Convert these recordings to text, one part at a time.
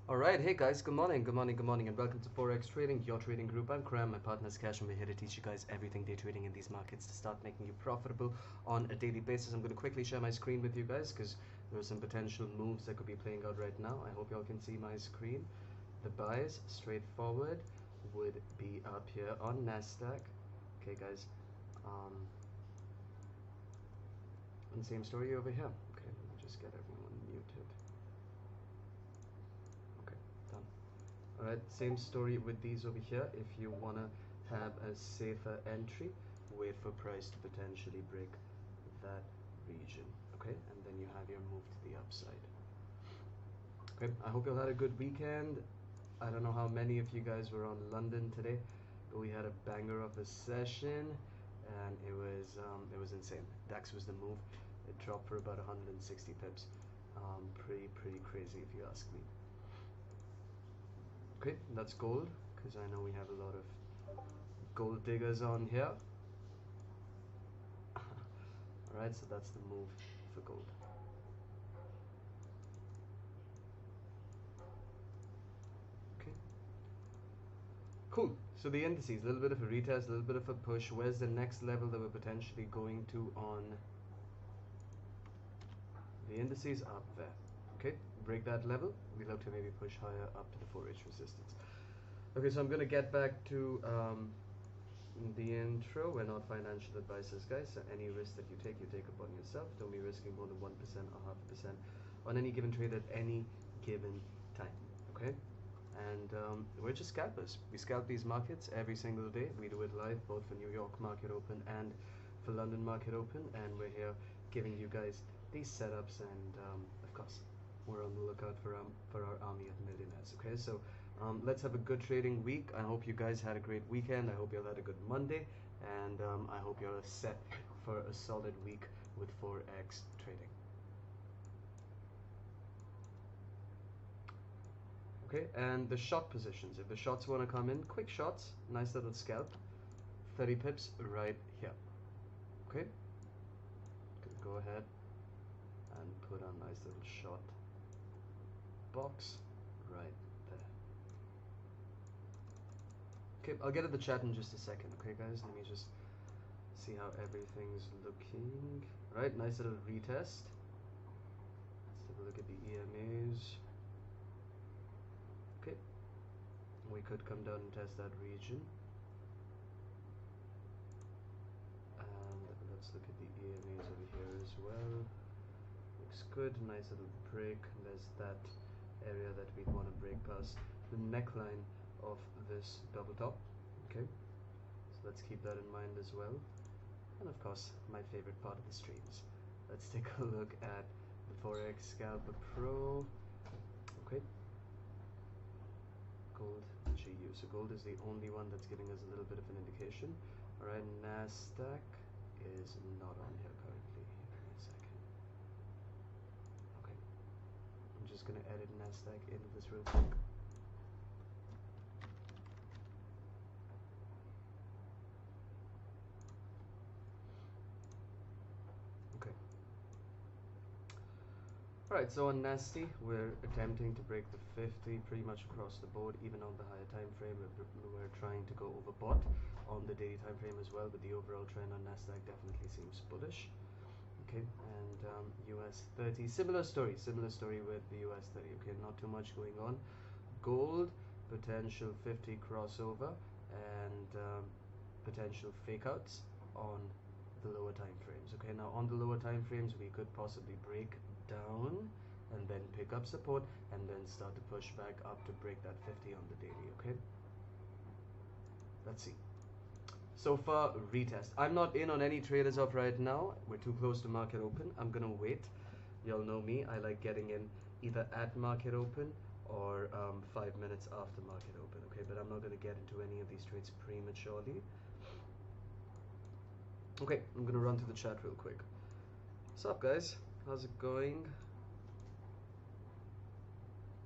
All right, hey guys, good morning, good morning, good morning, and welcome to Forex Trading, your trading group. I'm Kram, my partner is Cash, and we're here to teach you guys everything day trading in these markets to start making you profitable on a daily basis. I'm going to quickly share my screen with you guys because there are some potential moves that could be playing out right now. I hope y'all can see my screen. The buys, straightforward, would be up here on NASDAQ. Okay, guys, and same story over here. Okay, let me just get everyone muted. Okay, done. Alright, same story with these over here. If you want to have a safer entry, wait for price to potentially break that region. Okay, and then you have your move to the upside. Okay, I hope you all had a good weekend. I don't know how many of you guys were on London today, but we had a banger of a session, and it was insane. DAX was the move. It dropped for about 160 pips. Pretty crazy if you ask me. Okay, that's gold, because I know we have a lot of gold diggers on here. Alright, so that's the move for gold. Okay. Cool. So the indices, a little bit of a retest, a little bit of a push. Where's the next level that we're potentially going to on the indices? Up there. Okay, break that level. We look to maybe push higher up to the 4H resistance. Okay, so I'm going to get back to the intro. We're not financial advisors, guys, so any risk that you take upon yourself. Don't be risking more than 1% or 0.5% on any given trade at any given time. Okay, and we're just scalpers. We scalp these markets every single day. We do it live, both for New York market open and for London market open, and we're here giving you guys these setups, and of course we're on the lookout for our army of millionaires. Okay, so let's have a good trading week. I hope you guys had a great weekend. I hope you all had a good Monday, and I hope you're set for a solid week with Forex trading. Okay, and the shot positions. If the shots want to come in, quick shots, nice little scalp, 30 pips right here. Okay, go ahead and put a nice little shot box right there. Okay, I'll get at the chat in just a second. Okay, guys, let me just see how everything's looking. Right, nice little retest. Let's take a look at the EMAs. Okay, we could come down and test that region. And let's look at the EMAs over here as well. Looks good, nice little break. There's that area that we'd want to break past the neckline of this double top. Okay, so let's keep that in mind as well. And of course, my favorite part of the streams. Let's take a look at the Forex Scalper Pro. Okay, gold GU. So gold is the only one that's giving us a little bit of an indication. All right, NASDAQ is not on here currently. Give me a second. Okay, I'm just gonna edit NASDAQ into this real quick. Okay. Alright, so on Nasty, we're attempting to break the 50 pretty much across the board, even on the higher time frame. We're trying to go overbought on the daily time frame as well, but the overall trend on Nasdaq definitely seems bullish. Okay, and US 30, similar story with the US 30. Okay, not too much going on. Gold, potential 50 crossover, and potential fake outs on the lower time frames. Okay, now on the lower time frames, we could possibly break down and then pick up support and then start to push back up to break that 50 on the daily. Okay, let's see. So far, retest. I'm not in on any trade as of right now. We're too close to market open. I'm gonna wait. Y'all know me, I like getting in either at market open or 5 minutes after market open. Okay, but I'm not gonna get into any of these trades prematurely. Okay, I'm gonna run to the chat real quick. What's up, guys? How's it going?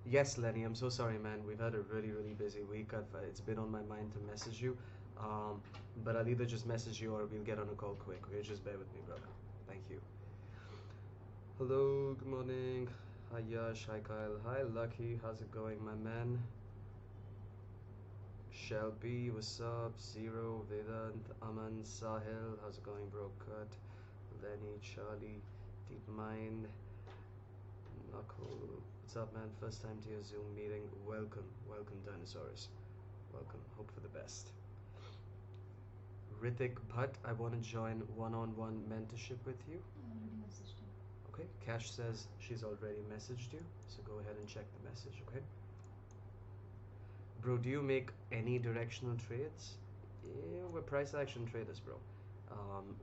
Yes, Lenny, I'm so sorry, man. We've had a really busy week. It's been on my mind to message you, but I'll either just message you or we'll get on a call quick. Okay, just bear with me, brother. Thank you. Hello, good morning. Hi Yash, hi Kyle, hi Lucky, how's it going, my man? Shelby, what's up? Zero, Vedant, Aman, Sahil, how's it going, bro? Cut, Lenny, Charlie, Deep Mind, Knuckle, what's up, man? First time to your Zoom meeting. Welcome, welcome, Dinosaurs. Welcome, hope for the best. Ritik Bhatt, I want to join one-on-one mentorship with you. Already messaged him. Okay, Cash says she's already messaged you, so go ahead and check the message, okay? Bro, do you make any directional trades? Yeah, we're price action traders, bro.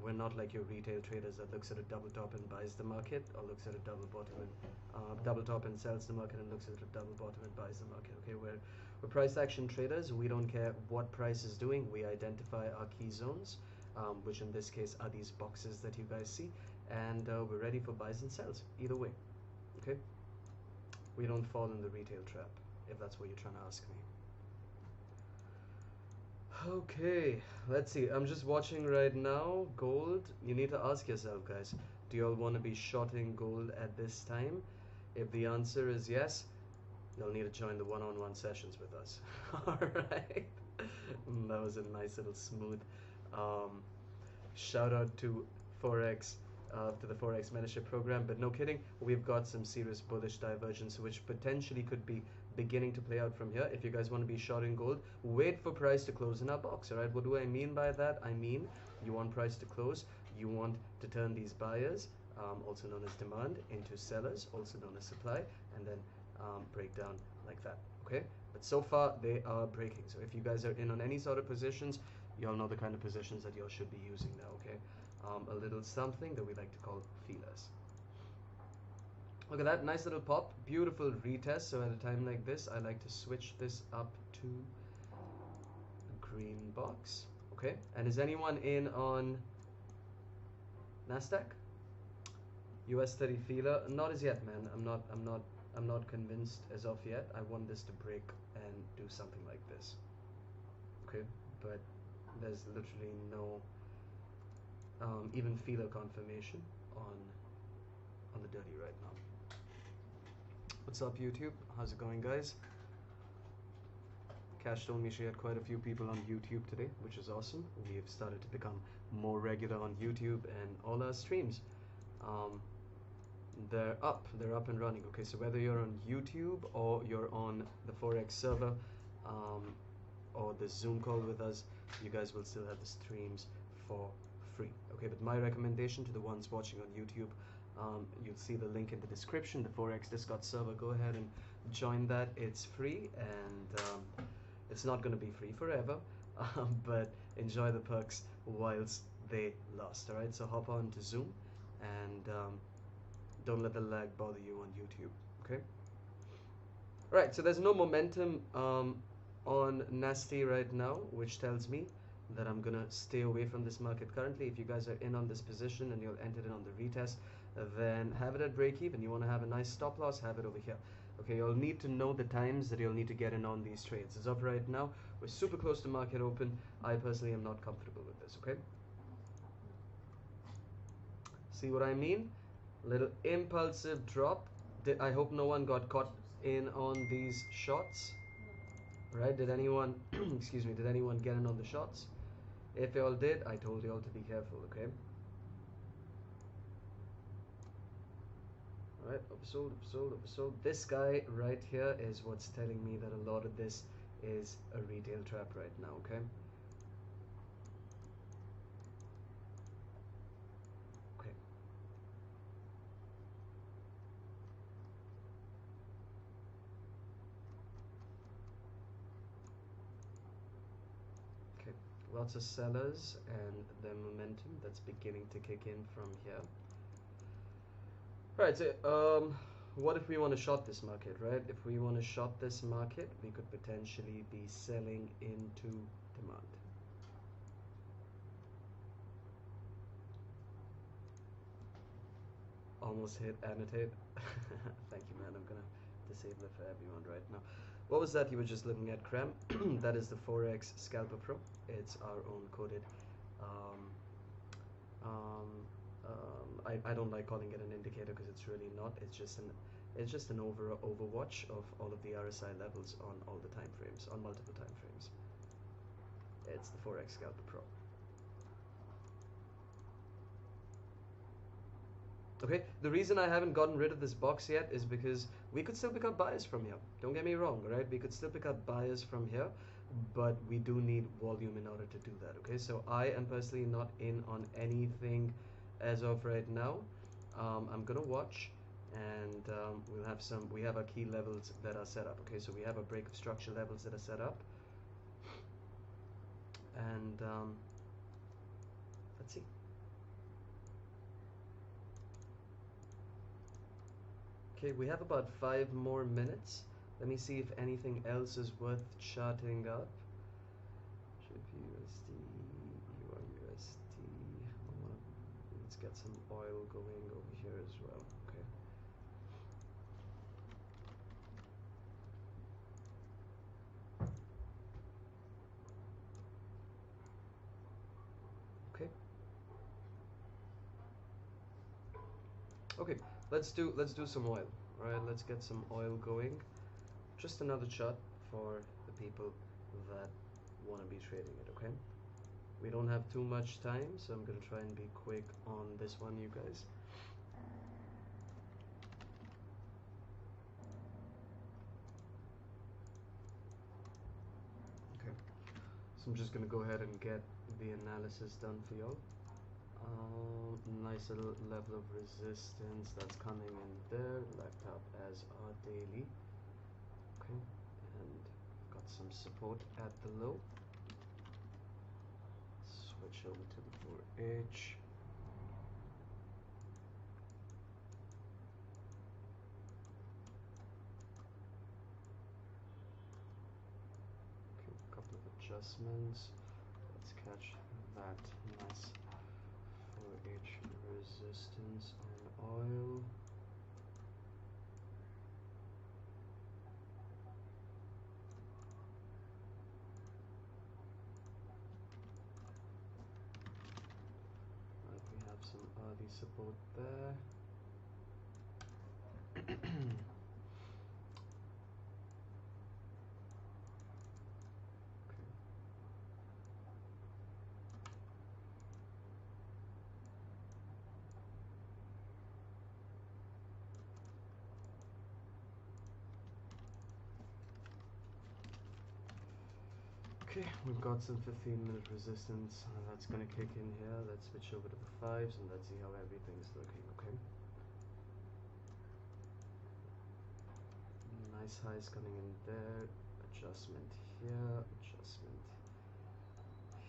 We're not like your retail traders that looks at a double top and buys the market, or looks at a double bottom and double top and sells the market, and looks at a double bottom and buys the market. Okay, we're price action traders. We don't care what price is doing. We identify our key zones, which in this case are these boxes that you guys see, and we're ready for buys and sells either way. Okay, we don't fall in the retail trap, if that's what you're trying to ask me. Okay, let's see. I'm just watching right now. Gold. You need to ask yourself, guys, do you all want to be shorting gold at this time? If the answer is yes, you'll need to join the one-on-one sessions with us. All right. That was a nice little smooth um, shout out to Forex, to the Forex mentorship program. But no kidding, we've got some serious bullish divergence, which potentially could be beginning to play out from here. If you guys want to be short in gold, wait for price to close in our box. All right, what do I mean by that? I mean, you want price to close, you want to turn these buyers, also known as demand, into sellers, also known as supply, and then break down like that. Okay, but so far they are breaking. So if you guys are in on any sort of positions, you all know the kind of positions that you all should be using now. Okay, a little something that we like to call feelers. Look at that, nice little pop, beautiful retest. So at a time like this, I like to switch this up to a green box. Okay, and is anyone in on Nasdaq? US 30 feeler? Not as yet, man. I'm not convinced as of yet. I want this to break and do something like this. Okay, but there's literally no even feeler confirmation on the dirty right now. What's up, YouTube? How's it going, guys? Cash told me she had quite a few people on YouTube today, which is awesome. We've started to become more regular on YouTube, and all our streams, um, they're up and running. Okay, so whether you're on YouTube or you're on the Forex server, um, or the Zoom call with us, you guys will still have the streams for free. Okay, but my recommendation to the ones watching on YouTube, you'll see the link in the description, the Forex Discord server. Go ahead and join that. It's free, and it's not going to be free forever, but enjoy the perks whilst they last. All right, so hop on to Zoom, and don't let the lag bother you on YouTube. Okay. Right, so there's no momentum on Nasty right now, which tells me that I'm gonna stay away from this market currently. If you guys are in on this position and you'll enter it on the retest, then have it at break even. You want to have a nice stop loss, have it over here. Okay, you'll need to know the times that you'll need to get in on these trades. As of right now, we're super close to market open. I personally am not comfortable with this. Okay, see what I mean? Little impulsive drop. I hope no one got caught in on these shots. Right? Did anyone, excuse me, did anyone get in on the shots? If you all did, I told you all to be careful, okay? Alright, oversold, oversold, oversold. This guy right here is what's telling me that a lot of this is a retail trap right now, okay? Okay. Okay. Lots of sellers and the momentum that's beginning to kick in from here. Right, so what if we want to short this market, right? If we want to short this market, we could potentially be selling into demand. Almost hit annotate. Thank you, man. I'm gonna disable it for everyone right now. What was that you were just looking at, Cram? That is the Forex Scalper Pro. It's our own coded. Um, I don't like calling it an indicator because it's really not. It's just an It's just an overwatch of all of the RSI levels on all the time frames, on multiple time frames. It's the Forex Scalper Pro. Okay, the reason I haven't gotten rid of this box yet is because we could still pick up buyers from here. Don't get me wrong, right? We could still pick up buyers from here, but we do need volume in order to do that. Okay, so I am personally not in on anything as of right now. I'm gonna watch, and we have our key levels that are set up. Okay, so we have a break of structure levels that are set up, and let's see. Okay, we have about 5 more minutes. Let me see if anything else is worth charting up. USD, USD. Let's get some oil going over here as well. Okay. Okay. Okay. Let's do some oil. All right. Let's get some oil going. Just another chart for the people that want to be trading it. Okay. We don't have too much time, so I'm gonna try and be quick on this one, you guys. Okay, so I'm just gonna go ahead and get the analysis done for y'all. Nice little level of resistance that's coming in there, left up as our daily. Okay, and got some support at the low. Switch over to the 4H. Okay, a couple of adjustments. Let's catch that nice 4H resistance on oil. We have some early support there. Okay, we've got some 15-minute resistance. That's going to kick in here. Let's switch over to the 5s and let's see how everything's looking, okay? Nice highs coming in there. Adjustment here, adjustment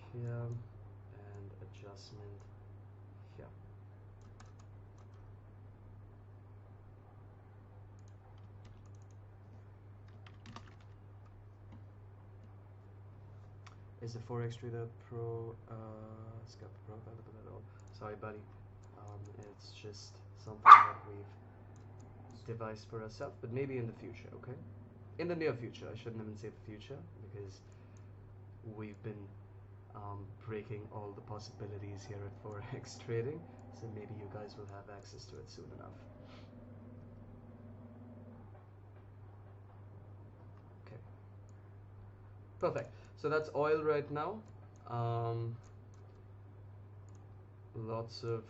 here, and adjustment here. Is the Forex Trader Pro Scalper Pro available at all? Sorry, buddy. It's just something that we've devised for ourselves, but maybe in the future, okay? In the near future. I shouldn't even say the future, because we've been breaking all the possibilities here at Forex Trading, so maybe you guys will have access to it soon enough. Okay. Perfect. So that's oil right now. Lots of,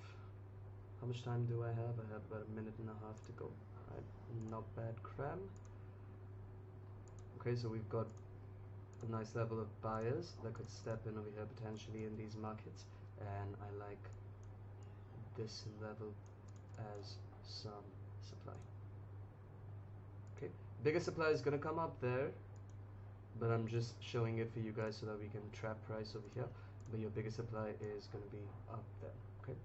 how much time do I have? I have about 1.5 minutes to go. Right, not bad cram. Okay, so we've got a nice level of buyers that could step in over here potentially in these markets, and I like this level as some supply. Okay, bigger supply is gonna come up there, but I'm just showing it for you guys so that we can trap price over here, but your biggest supply is going to be up there. Okay,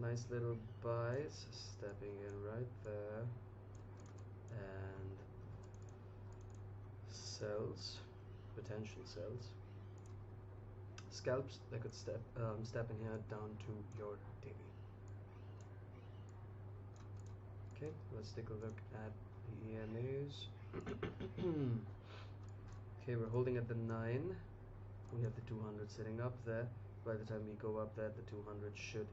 nice little buys stepping in right there, and sells, potential sells, scalps that could step in here down to your daily. Okay, let's take a look at the EMAs. Okay, we're holding at the 9. We have the 200 sitting up there. By the time we go up there, the 200 should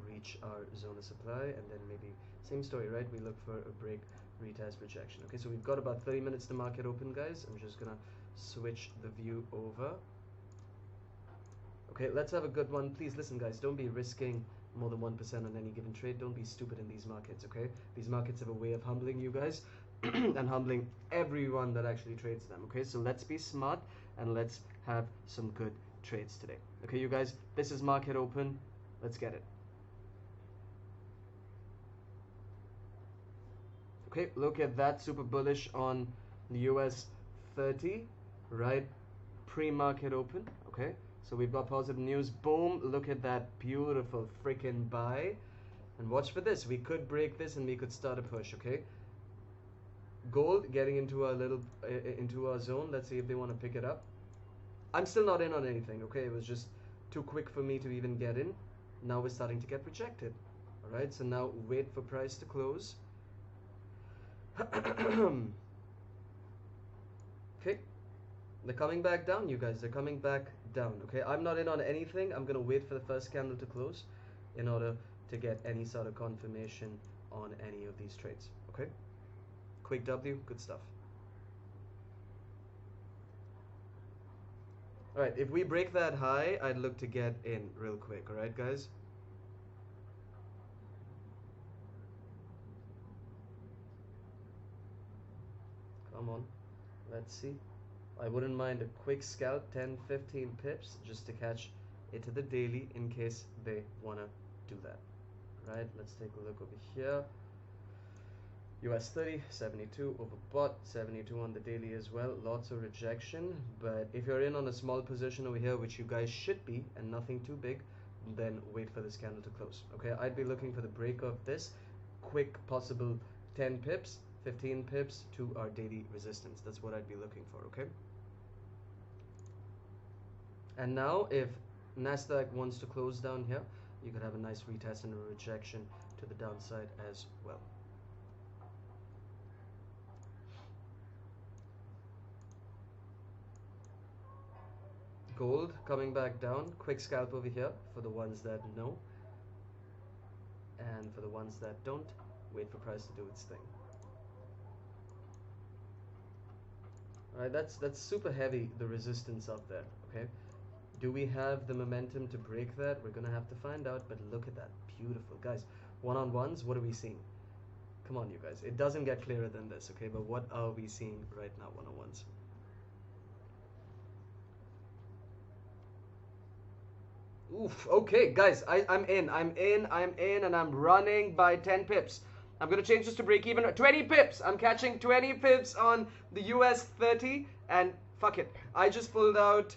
reach our zone of supply, and then maybe same story, right? We look for a break, retest, rejection. Okay, so we've got about 30 minutes to market open, guys. I'm just gonna switch the view over. Okay, let's have a good one. Please listen, guys, don't be risking more than 1% on any given trade. Don't be stupid in these markets, okay? These markets have a way of humbling you guys and humbling everyone that actually trades them, okay? So let's be smart and let's have some good trades today. Okay, you guys, this is market open. Let's get it. Okay, look at that, super bullish on the US 30, right? Pre-market open, okay? So we've got positive news. Boom, look at that beautiful freaking buy. And watch for this. We could break this and we could start a push, okay? Gold getting into our little into our zone. Let's see if they want to pick it up. I'm still not in on anything, okay? It was just too quick for me to even get in. Now we're starting to get rejected. All right, so now wait for price to close. Okay, they're coming back down, you guys. They're coming back down. Okay, I'm not in on anything. I'm gonna wait for the first candle to close in order to get any sort of confirmation on any of these trades. Okay, quick W, good stuff. All right, if we break that high, I'd look to get in real quick. All right, guys. Come on, let's see. I wouldn't mind a quick scalp, 10-15 pips, just to catch it to the daily in case they want to do that. Right, let's take a look over here. US 30, 72 overbought, 72 on the daily as well. Lots of rejection, but if you're in on a small position over here, which you guys should be, and nothing too big, then wait for this candle to close. Okay, I'd be looking for the break of this quick possible 10 pips, 15 pips to our daily resistance. That's what I'd be looking for, okay? And now if Nasdaq wants to close down here, you could have a nice retest and a rejection to the downside as well. Gold coming back down, quick scalp over here for the ones that know, and for the ones that don't, wait for price to do its thing. Alright, that's super heavy, the resistance up there, okay? Do we have the momentum to break that? We're gonna have to find out, but look at that, beautiful. Guys, one-on-ones, what are we seeing? Come on, you guys, it doesn't get clearer than this, okay? But what are we seeing right now, one-on-ones? Oof, okay, guys, I'm in, and I'm running by 10 pips. I'm going to change this to break even. 20 pips. I'm catching 20 pips on the US 30, and fuck it. I just pulled out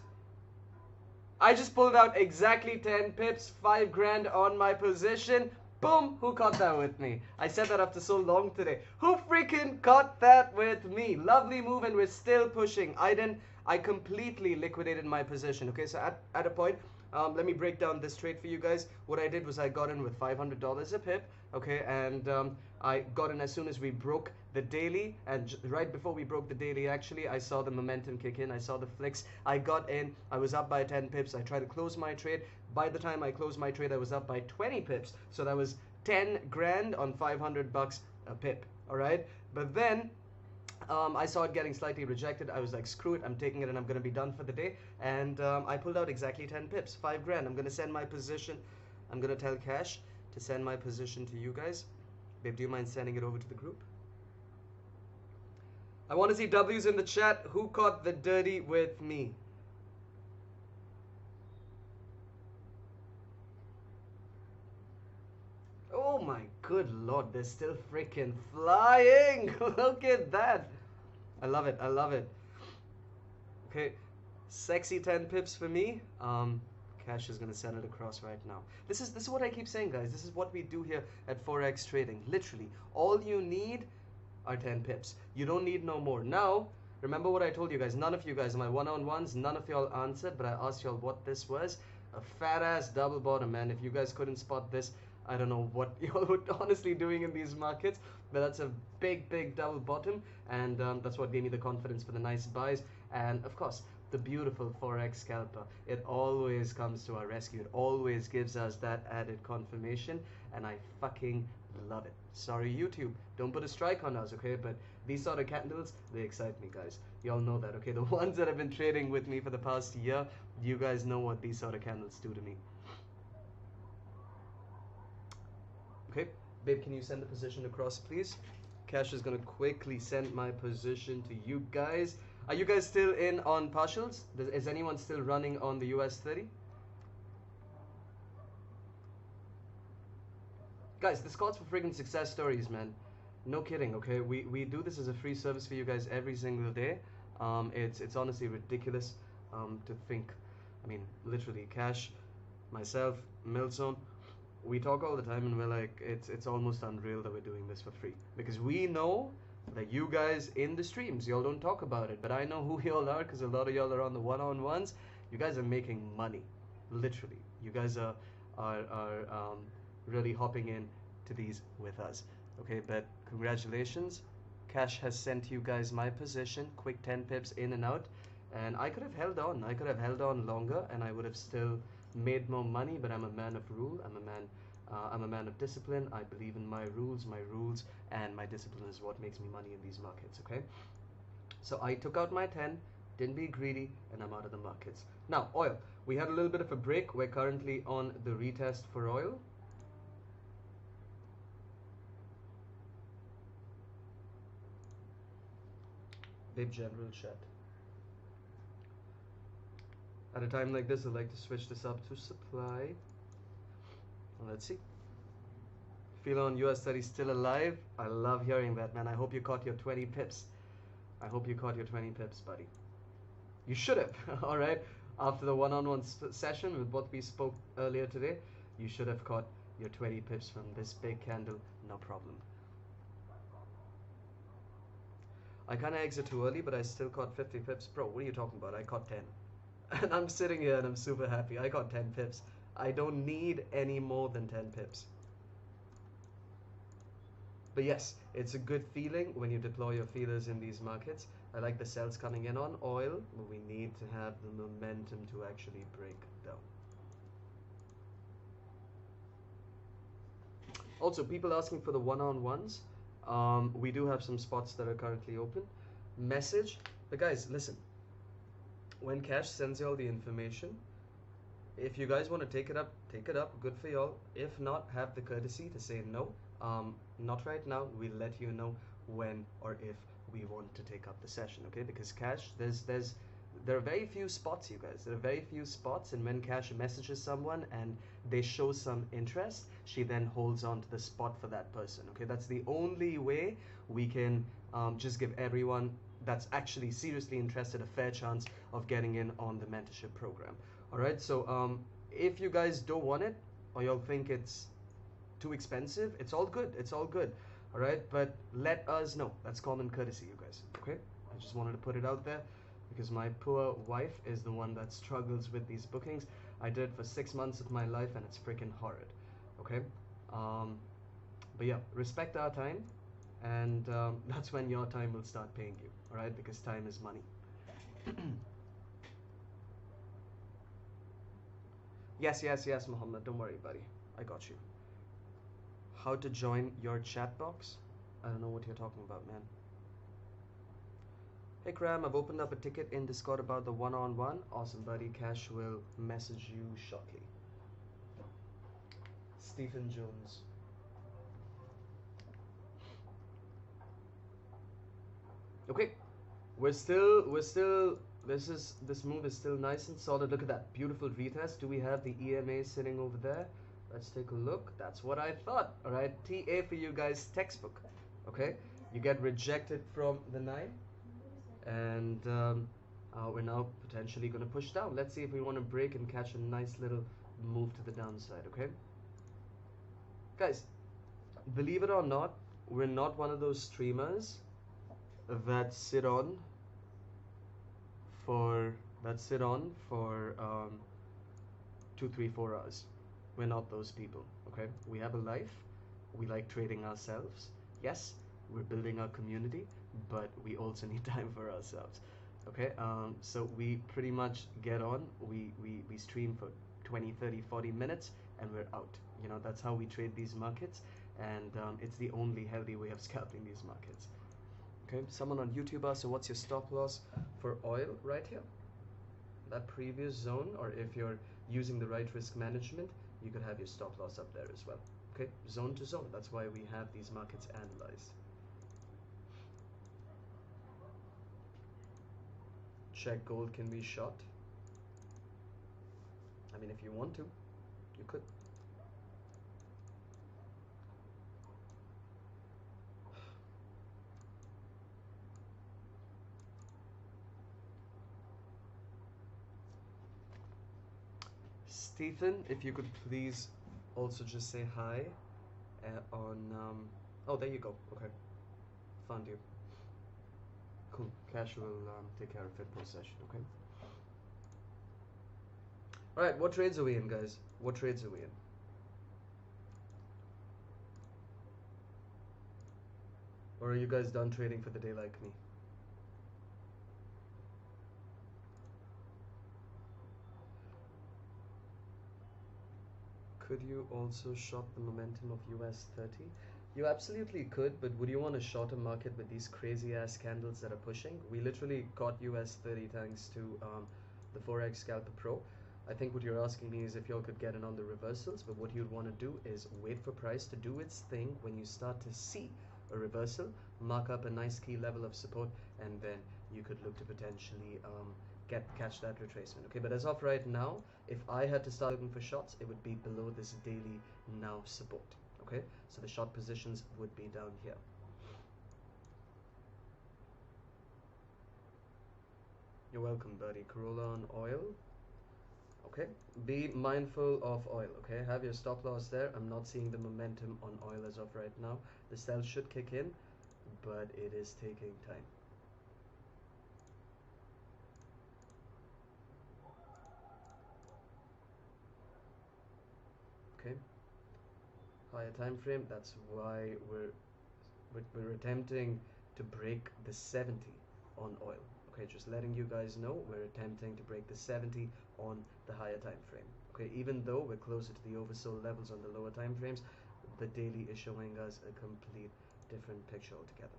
exactly 10 pips, 5 grand on my position. Boom, who caught that with me? I said that after so long today. Who freaking caught that with me? Lovely move, and we're still pushing. I completely liquidated my position. Okay, so at a point, let me break down this trade for you guys. What I did was I got in with $500 a pip, okay, and I got in as soon as we broke the daily, and right before we broke the daily, actually, I saw the momentum kick in. I saw the flicks. I got in. I was up by 10 pips. I tried to close my trade. By the time I closed my trade, I was up by 20 pips. So that was 10 grand on 500 bucks a pip, all right? But then I saw it getting slightly rejected. I was like, screw it, I'm taking it and I'm going to be done for the day. And I pulled out exactly 10 pips, 5 grand. I'm going to send my position. I'm going to tell Cash to send my position to you guys. Babe, do you mind sending it over to the group? I want to see W's in the chat. Who caught the dirty with me? Oh my good lord, they're still freaking flying. Look at that. I love it. I love it. Okay, sexy 10 pips for me. Cash is gonna send it across right now. This is what I keep saying, guys. This is what we do here at Forex Trading. Literally, all you need are 10 pips. You don't need no more. Now, remember what I told you guys. None of you guys, my one-on-ones, none of y'all answered, but I asked y'all what this was. A fat-ass double bottom, man. If you guys couldn't spot this, I don't know what y'all were honestly doing in these markets, but that's a big double bottom, and that's what gave me the confidence for the nice buys. And of course, the beautiful Forex scalper. It always comes to our rescue. It always gives us that added confirmation, and I fucking love it. Sorry, YouTube, don't put a strike on us, okay? But these sort of candles, they excite me, guys. Y'all know that, okay? The ones that have been trading with me for the past year, you guys know what these sort of candles do to me. Okay, babe, can you send the position across, please? Cash is gonna quickly send my position to you guys. Are you guys still in on partials? Is anyone still running on the US 30? Guys, this calls for friggin' success stories, man. No kidding, okay? We do this as a free service for you guys every single day. It's honestly ridiculous to think. I mean, literally, Cash, myself, Millzone, we talk all the time and we're like, it's almost unreal that we're doing this for free. Because we know that you guys in the streams, y'all don't talk about it, but I know who y'all are because a lot of y'all are on the one-on-ones. You guys are making money, literally. You guys are really hopping in to these with us. Okay, but congratulations. Cash has sent you guys my position, quick 10 pips in and out. And I could have held on. I could have held on longer and I would have still made more money, but I'm a man of rule. I'm a man of discipline. I believe in my rules, and my discipline is what makes me money in these markets, okay? So I took out my 10, didn't be greedy, and I'm out of the markets. Now, oil. We had a little bit of a break. We're currently on the retest for oil. Bib general chat. At a time like this, I'd like to switch this up to supply. Let's see. Felon US 30 still alive. I love hearing that, man. I hope you caught your 20 pips. I hope you caught your 20 pips, buddy. You should have, all right? After the one-on-one session with what we spoke earlier today, you should have caught your 20 pips from this big candle, no problem. I kind of exit too early, but I still caught 50 pips. Bro, what are you talking about? I caught 10. And I'm sitting here and I'm super happy. I got 10 pips. I don't need any more than 10 pips. But yes, it's a good feeling when you deploy your feelers in these markets. I like the sells coming in on oil, but we need to have the momentum to actually break down. Also, people asking for the one-on-ones. We do have some spots that are currently open. Message. But guys, listen. When Cash sends you all the information, if you guys want to take it up, take it up. Good for y'all. If not, have the courtesy to say no. Not right now. We'll let you know when or if we want to take up the session, okay? Because Cash, there are very few spots, you guys. There are very few spots, and when Cash messages someone and they show some interest, she then holds on to the spot for that person, okay? That's the only way we can just give everyone that's actually seriously interested a fair chance of getting in on the mentorship program. All right, so if you guys don't want it or y'all think it's too expensive, it's all good. It's all good. All right, but let us know. That's common courtesy, you guys. Okay, I just wanted to put it out there because my poor wife is the one that struggles with these bookings. I did it for 6 months of my life and it's freaking horrid. Okay, but yeah, respect our time, and that's when your time will start paying you. All right, because time is money. Yes, Muhammad. Don't worry, buddy. I got you. How to join your chat box? I don't know what you're talking about, man. Hey, Cram, I've opened up a ticket in Discord about the one-on-one. Awesome, buddy. Cash will message you shortly. Stephen Jones. Okay, we're still this move is still nice and solid. Look at that beautiful retest. Do we have the EMA sitting over there? Let's take a look. That's what I thought. All right, TA for you guys, textbook. Okay, you get rejected from the 9, and we're now potentially going to push down. Let's see if we want to break and catch a nice little move to the downside. Okay, guys, believe it or not, we're not one of those streamers that sit on for 2, 3, 4 hours. We're not those people, okay? We have a life. We like trading ourselves. Yes, we're building our community, but we also need time for ourselves. Okay, so we pretty much get on, we stream for 20, 30, 40 minutes and we're out. You know, that's how we trade these markets, and it's the only healthy way of scalping these markets. Okay, someone on YouTube asked, so what's your stop loss for oil? Right here, that previous zone, or if you're using the right risk management, you could have your stop loss up there as well. Okay, zone to zone, that's why we have these markets analyzed. Check gold can be shot. I mean, if you want to, you could. Stephen, if you could please also just say hi on. Oh, there you go. Okay, found you. Cool. Cash will take care of it post session. Okay. All right. What trades are we in, guys? What trades are we in? Or are you guys done trading for the day like me? Could you also short the momentum of US 30? You absolutely could, but would you want to short a market with these crazy ass candles that are pushing? We literally got US 30 thanks to the Forex Scalper Pro. I think what you're asking me is if y'all could get in on the reversals, but what you'd want to do is wait for price to do its thing. When you start to see a reversal, mark up a nice key level of support, and then you could look to potentially catch that retracement. Okay, but as of right now, if I had to start looking for shots, it would be below this daily now support. Okay, so the short positions would be down here. You're welcome, buddy. Corolla on oil. Okay, be mindful of oil. Okay, have your stop loss there. I'm not seeing the momentum on oil as of right now. The sell should kick in, but it is taking time. Okay, higher time frame. That's why we're attempting to break the 70 on oil. Okay, just letting you guys know we're attempting to break the 70 on the higher time frame. Okay, even though we're closer to the oversold levels on the lower time frames, the daily is showing us a complete different picture altogether.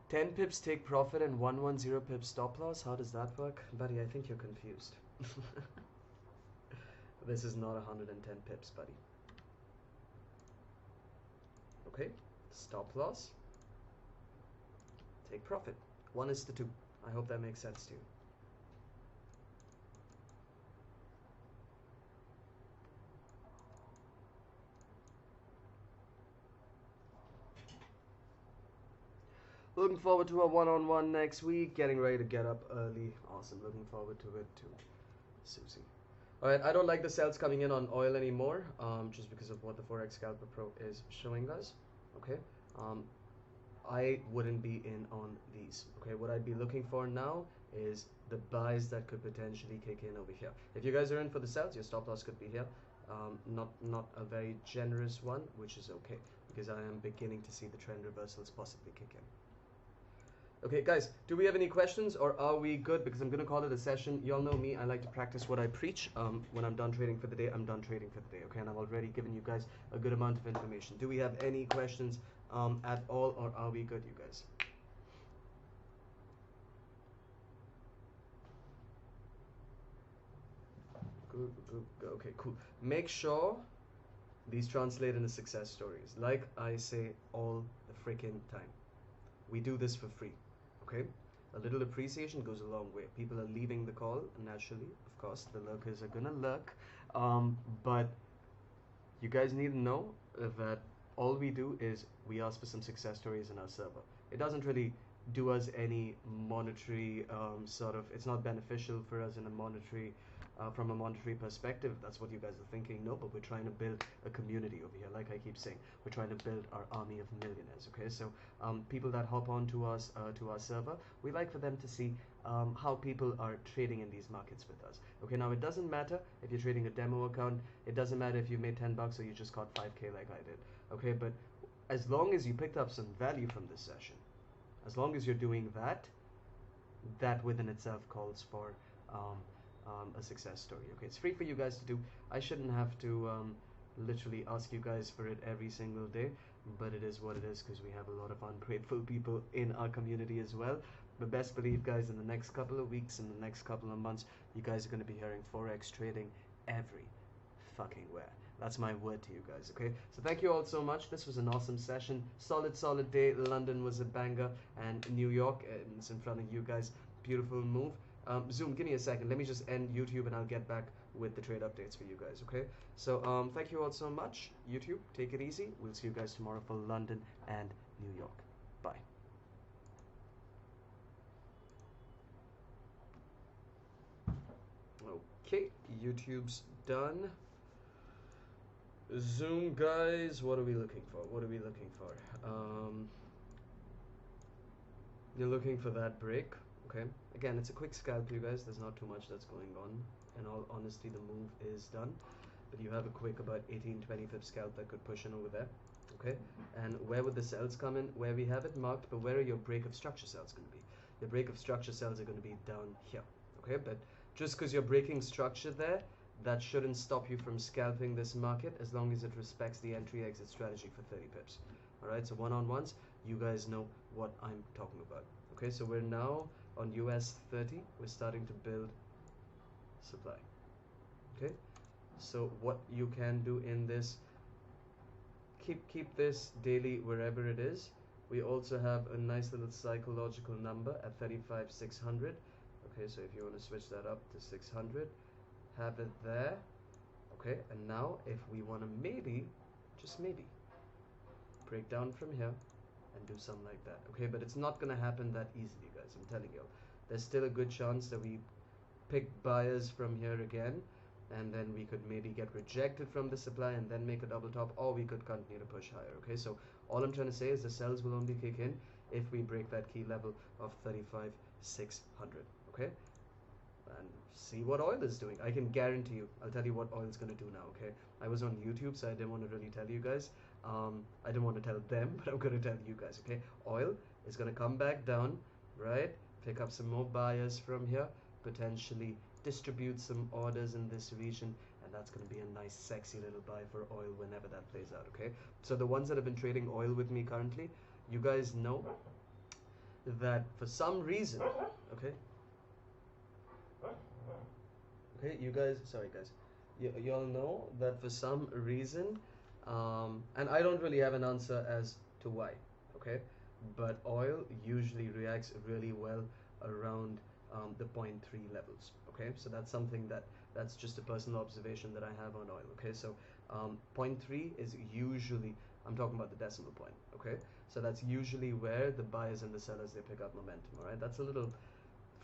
Ten pips take profit and 110 pips stop loss. How does that work, buddy? I think you're confused. This is not 110 pips, buddy. Okay, stop loss, take profit. 1:2. I hope that makes sense to you. Looking forward to a one-on-one next week. Getting ready to get up early. Awesome. Looking forward to it too, Susie. All right. I don't like the sales coming in on oil anymore, just because of what the Forex Scalper Pro is showing us. Okay. I wouldn't be in on these. Okay. What I'd be looking for now is the buys that could potentially kick in over here. If you guys are in for the sales, your stop loss could be here. Not a very generous one, which is okay because I am beginning to see the trend reversals possibly kick in. Okay, guys, do we have any questions or are we good? Because I'm going to call it a session. Y'all know me. I like to practice what I preach. When I'm done trading for the day, I'm done trading for the day. Okay, and I've already given you guys a good amount of information. Do we have any questions at all, or are we good, you guys? Good, good, good. Okay, cool. Make sure these translate into success stories. Like I say all the freaking time. We do this for free, okay? A little appreciation goes a long way. People are leaving the call naturally, of course. The lurkers are gonna lurk, but you guys need to know that all we do is we ask for some success stories in our server. It doesn't really do us any monetary sort of. It's not beneficial for us in a monetary from a monetary perspective. That's what you guys are thinking. No, but we're trying to build a community over here. Like I keep saying, we're trying to build our army of millionaires. Okay, so people that hop on to us to our server, we like for them to see how people are trading in these markets with us. Okay, now it doesn't matter if you're trading a demo account. It doesn't matter if you made $10 or you just got 5K like I did. Okay, but as long as you picked up some value from this session, as long as you're doing that, that within itself calls for um, a success story. Okay, it's free for you guys to do. I shouldn't have to literally ask you guys for it every single day, but it is what it is because we have a lot of ungrateful people in our community as well. But best believe, guys, in the next couple of weeks, in the next couple of months, you guys are going to be hearing Forex trading every fucking where. That's my word to you guys, okay? So thank you all so much. This was an awesome session. Solid day. London was a banger, and New York is in front of you guys. Beautiful move. Zoom, give me a second. Let me just end YouTube, and I'll get back with the trade updates for you guys, okay? So thank you all so much. YouTube, take it easy. We'll see you guys tomorrow for London and New York. Bye. Okay, YouTube's done. Zoom, guys, what are we looking for? What are we looking for? You're looking for that break, okay? Again, it's a quick scalp, you guys. There's not too much that's going on. In all honesty, the move is done. But you have a quick about 18-20 pip scalp that could push in over there, okay? And where would the cells come in? Where we have it marked, but where are your break of structure cells going to be? Your break of structure cells are going to be down here, okay? But just because you're breaking structure there, that shouldn't stop you from scalping this market as long as it respects the entry exit strategy for 30 pips. Alright, so one-on-ones, you guys know what I'm talking about. Okay, so we're now on US 30. We're starting to build supply. Okay, so what you can do in this, keep this daily wherever it is. We also have a nice little psychological number at 35,600. Okay, so if you want to switch that up to 600, have it there. Okay, and now if we want to maybe, just maybe, break down from here and do something like that. Okay, but it's not going to happen that easily, guys. I'm telling you. There's still a good chance that we pick buyers from here again, and then we could maybe get rejected from the supply and then make a double top, or we could continue to push higher. Okay, so all I'm trying to say is the sells will only kick in if we break that key level of 35,600. Okay, and see what oil is doing. I can guarantee you, I'll tell you what oil is going to do now. Okay, I was on YouTube, so I didn't want to really tell you guys. I didn't want to tell them, but I'm going to tell you guys. Okay, oil is going to come back down, right? Pick up some more buyers from here, potentially distribute some orders in this region, and that's going to be a nice sexy little buy for oil whenever that plays out. Okay, so the ones that have been trading oil with me currently, you guys know that for some reason, okay, you guys, sorry guys, you all know that for some reason, and I don't really have an answer as to why, okay, but oil usually reacts really well around the point 0.3 levels. Okay, so that's something that's just a personal observation that I have on oil. Okay, so 0.3 is usually, I'm talking about the decimal point. Okay, so that's usually where the buyers and the sellers, they pick up momentum. All right, that's a little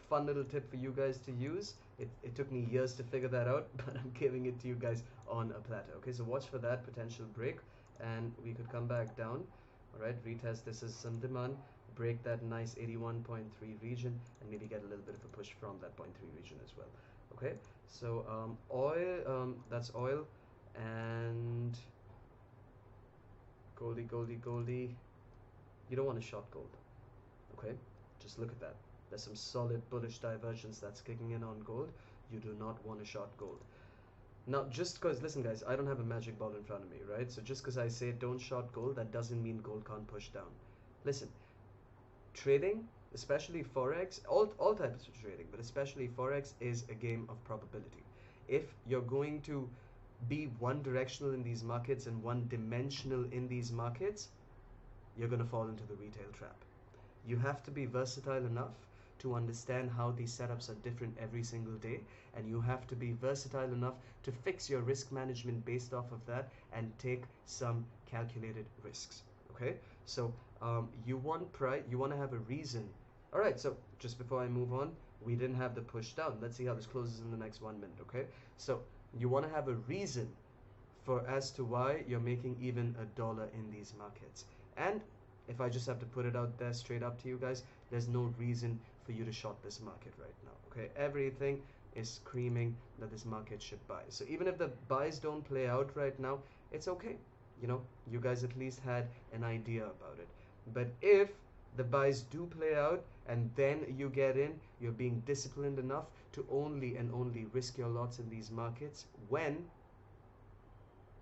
fun little tip for you guys to use. It took me years to figure that out, but I'm giving it to you guys on a platter. Okay, so watch for that potential break, and we could come back down. All right, retest this as some demand, break that nice 81.3 region, and maybe get a little bit of a push from that 0.3 region as well. Okay, so oil, that's oil, and Goldie. You don't want to short gold. Okay, just look at that. There's some solid bullish divergence that's kicking in on gold. You do not want to short gold. Now, just because, listen guys, I don't have a magic ball in front of me, right? So just because I say don't short gold, that doesn't mean gold can't push down. Listen, trading, especially Forex, all types of trading, but especially Forex, is a game of probability. If you're going to be one directional in these markets and one dimensional in these markets, you're going to fall into the retail trap. You have to be versatile enough to understand how these setups are different every single day, and you have to be versatile enough to fix your risk management based off of that and take some calculated risks. Okay, so you want to have a reason. All right, so just before I move on, we didn't have the push down. Let's see how this closes in the next 1 minute. Okay, so you want to have a reason for as to why you're making even $1 in these markets. And if I just have to put it out there straight up to you guys, there's no reason for you to short this market right now. Okay, everything is screaming that this market should buy. So even if the buys don't play out right now, it's okay. you guys at least had an idea about it. But if the buys do play out and then you get in, you're being disciplined enough to only and only risk your lots in these markets when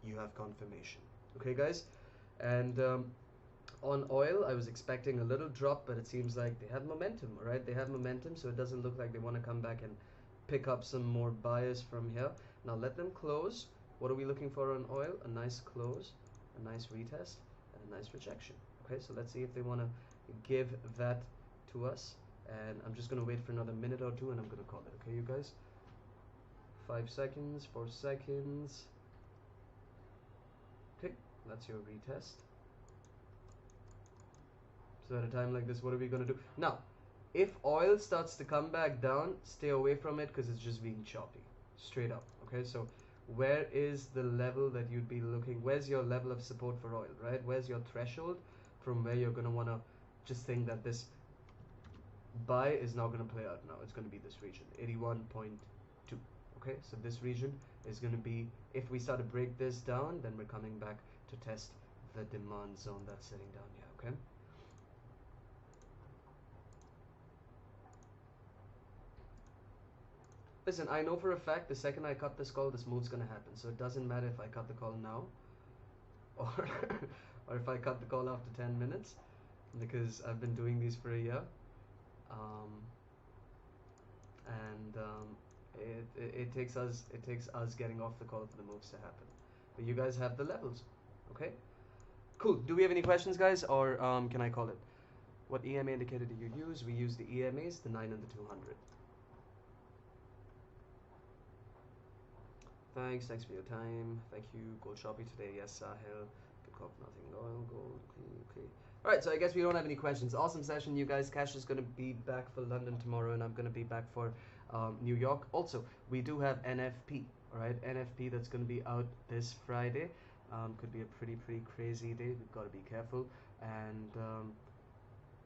you have confirmation. Okay, guys? And on oil, I was expecting a little drop, but it seems like they have momentum, right? They have momentum, so it doesn't look like they want to come back and pick up some more buyers from here. Now let them close. What are we looking for on oil? A nice close, a nice retest, and a nice rejection. Okay, so let's see if they want to give that to us. And I'm just going to wait for another minute or two, and I'm going to call it. Okay, you guys? 5 seconds, 4 seconds. Okay, that's your retest. So at a time like this, what are we going to do? Now, if oil starts to come back down, stay away from it because it's just being choppy. Straight up. Okay, so where is the level that you'd be looking? Where's your level of support for oil, right? Where's your threshold from where you're going to want to just think that this buy is not going to play out now? It's going to be this region, 81.2. Okay, so this region is going to be, if we start to break this down, then we're coming back to test the demand zone that's sitting down here. Okay. Listen, I know for a fact the second I cut this call, this move's gonna happen. So it doesn't matter if I cut the call now or or if I cut the call after 10 minutes, because I've been doing these for a year. Um, and it takes us getting off the call for the moves to happen. But you guys have the levels, okay? Cool. Do we have any questions, guys, or can I call it? What EMA indicator do you use? We use the EMAs, the 9 and the 200. Thanks for your time. Thank you. Gold shopping today. Yes, Sahil. Good call for nothing. Oil, gold, okay. Alright, so I guess we don't have any questions. Awesome session, you guys. Cash is going to be back for London tomorrow, and I'm going to be back for New York. Also, we do have NFP, alright? NFP that's going to be out this Friday. Could be a pretty crazy day. We've got to be careful. And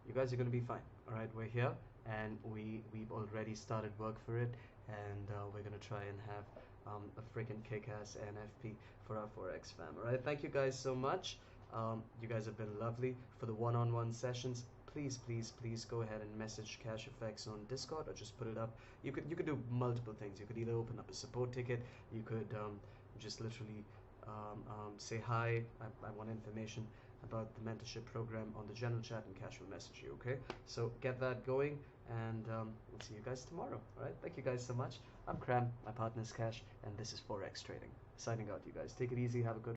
you guys are going to be fine, alright? We're here, and we've already started work for it, and we're going to try and have a freaking kick-ass NFP for our Forex fam. Alright, thank you guys so much. You guys have been lovely. For the one-on-one sessions, please go ahead and message Cash FX on Discord or just put it up. You could do multiple things. You could either open up a support ticket. You could just literally say hi. I want information about the mentorship program on the general chat, and Cash will message you. Okay, so get that going, and we'll see you guys tomorrow. All right, thank you guys so much. I'm Kram, my partner's Cash, and this is Forex Trading. Signing out, you guys. Take it easy. Have a good